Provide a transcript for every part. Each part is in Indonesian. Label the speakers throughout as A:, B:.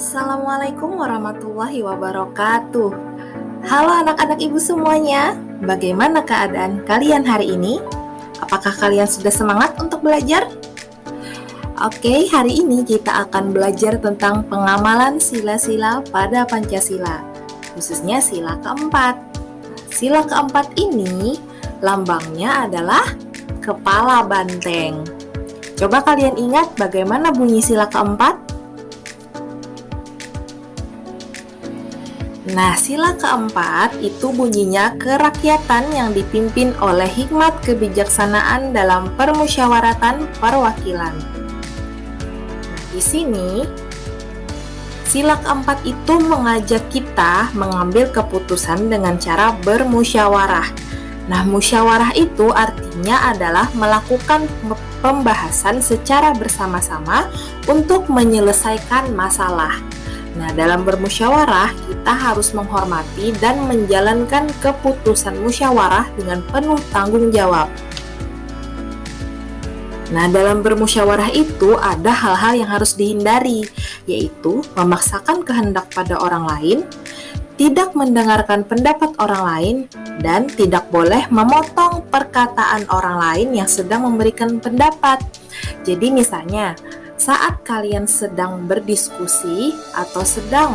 A: Assalamualaikum warahmatullahi wabarakatuh. Halo anak-anak ibu semuanya, bagaimana keadaan kalian hari ini? Apakah kalian sudah semangat untuk belajar? Oke, hari ini kita akan belajar tentang pengamalan sila-sila pada Pancasila, khususnya sila keempat. Sila keempat ini lambangnya adalah kepala banteng. Coba kalian ingat bagaimana bunyi sila keempat? Nah, sila keempat itu bunyinya kerakyatan yang dipimpin oleh hikmat kebijaksanaan dalam permusyawaratan perwakilan. Nah, di sini sila keempat itu mengajak kita mengambil keputusan dengan cara bermusyawarah. Nah, musyawarah itu artinya adalah melakukan pembahasan secara bersama-sama untuk menyelesaikan masalah. Nah, dalam bermusyawarah, kita harus menghormati dan menjalankan keputusan musyawarah dengan penuh tanggung jawab. Nah, dalam bermusyawarah itu ada hal-hal yang harus dihindari, yaitu memaksakan kehendak pada orang lain, tidak mendengarkan pendapat orang lain, dan tidak boleh memotong perkataan orang lain yang sedang memberikan pendapat. Jadi misalnya, saat kalian sedang berdiskusi atau sedang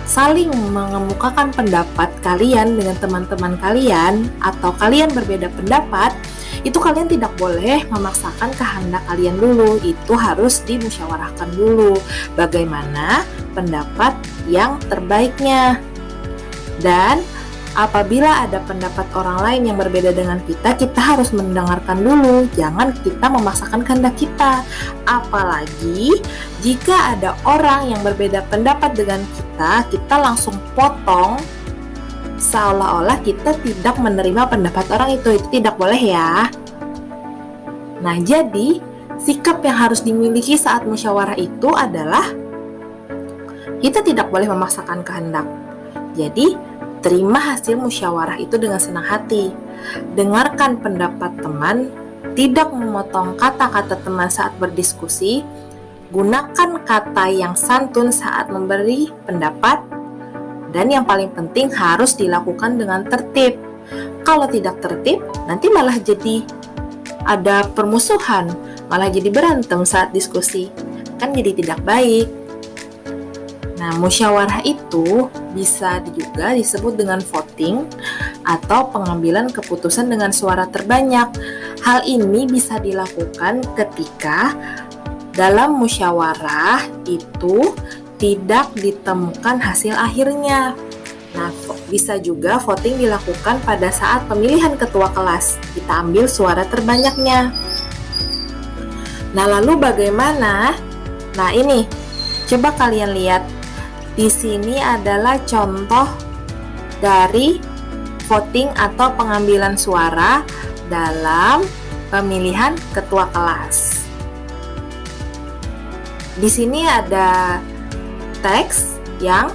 A: saling mengemukakan pendapat kalian dengan teman-teman kalian, atau kalian berbeda pendapat, itu kalian tidak boleh memaksakan kehendak kalian dulu. Itu harus dimusyawarahkan dulu bagaimana pendapat yang terbaiknya. Dan apabila ada pendapat orang lain yang berbeda dengan kita harus mendengarkan dulu, jangan kita memaksakan kehendak kita. Apalagi jika ada orang yang berbeda pendapat dengan kita langsung potong seolah-olah kita tidak menerima pendapat orang itu tidak boleh ya. Nah, jadi sikap yang harus dimiliki saat musyawarah itu adalah kita tidak boleh memaksakan kehendak. Jadi, terima hasil musyawarah itu dengan senang hati. Dengarkan pendapat teman, tidak memotong kata-kata teman saat berdiskusi, gunakan kata yang santun saat memberi pendapat, dan yang paling penting harus dilakukan dengan tertib. Kalau tidak tertib, nanti malah jadi ada permusuhan, malah jadi berantem saat diskusi. Kan jadi tidak baik. Nah, musyawarah itu bisa juga disebut dengan voting atau pengambilan keputusan dengan suara terbanyak. Hal ini bisa dilakukan ketika dalam musyawarah itu tidak ditemukan hasil akhirnya. Nah, bisa juga voting dilakukan pada saat pemilihan ketua kelas. Kita ambil suara terbanyaknya. Nah, lalu bagaimana? Nah, ini coba kalian lihat. Di sini adalah contoh dari voting atau pengambilan suara dalam pemilihan ketua kelas. Di sini ada teks yang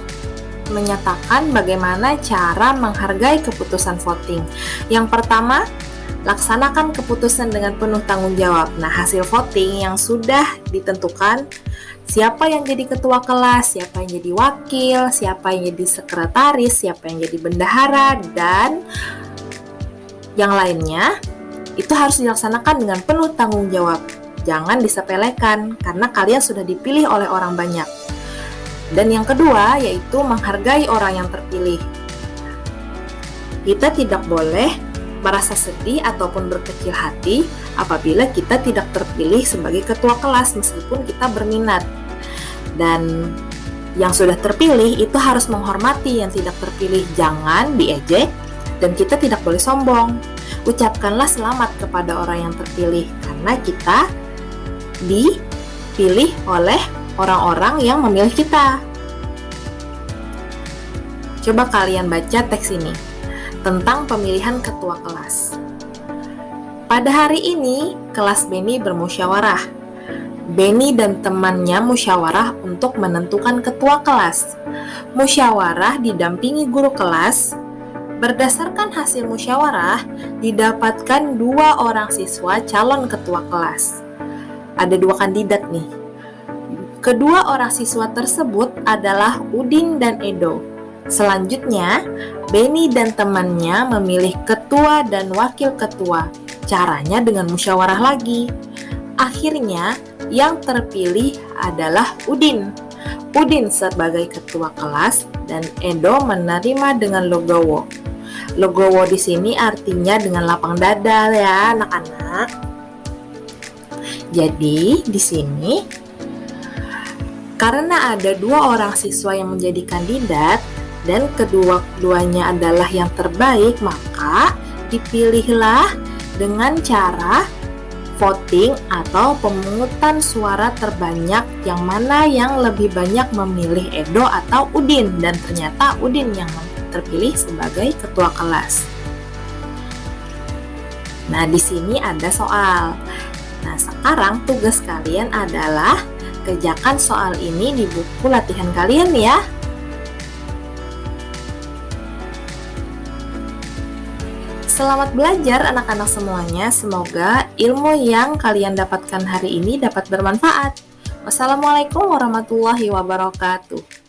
A: menyatakan bagaimana cara menghargai keputusan voting. Yang pertama, laksanakan keputusan dengan penuh tanggung jawab. Nah, hasil voting yang sudah ditentukan, siapa yang jadi ketua kelas, siapa yang jadi wakil, siapa yang jadi sekretaris, siapa yang jadi bendahara, dan yang lainnya, itu harus dilaksanakan dengan penuh tanggung jawab. Jangan disepelekan, karena kalian sudah dipilih oleh orang banyak. Dan yang kedua, yaitu menghargai orang yang terpilih. Kita tidak boleh merasa sedih ataupun berkecil hati apabila kita tidak terpilih sebagai ketua kelas meskipun kita berminat. Dan yang sudah terpilih itu harus menghormati yang tidak terpilih, jangan diejek, dan kita tidak boleh sombong. Ucapkanlah selamat kepada orang yang terpilih karena kita dipilih oleh orang-orang yang memilih kita. Coba kalian baca teks ini tentang pemilihan ketua kelas. Pada hari ini, kelas Beni bermusyawarah. Beni dan temannya musyawarah untuk menentukan ketua kelas. Musyawarah didampingi guru kelas. Berdasarkan hasil musyawarah, didapatkan 2 orang siswa calon ketua kelas. Ada 2 kandidat nih. Kedua orang siswa tersebut adalah Udin dan Edo. Selanjutnya, Beni dan temannya memilih ketua dan wakil ketua. Caranya dengan musyawarah lagi. Akhirnya, yang terpilih adalah Udin. Udin sebagai ketua kelas dan Edo menerima dengan logowo. Logowo di sini artinya dengan lapang dada ya, anak-anak. Jadi, di sini karena ada dua orang siswa yang menjadi kandidat dan kedua-duanya adalah yang terbaik, maka dipilihlah dengan cara voting atau pemungutan suara terbanyak yang mana yang lebih banyak memilih Edo atau Udin, dan ternyata Udin yang terpilih sebagai ketua kelas. Nah, di sini ada soal. Nah, sekarang tugas kalian adalah kerjakan soal ini di buku latihan kalian ya. Selamat belajar anak-anak semuanya. Semoga ilmu yang kalian dapatkan hari ini dapat bermanfaat. Wassalamualaikum warahmatullahi wabarakatuh.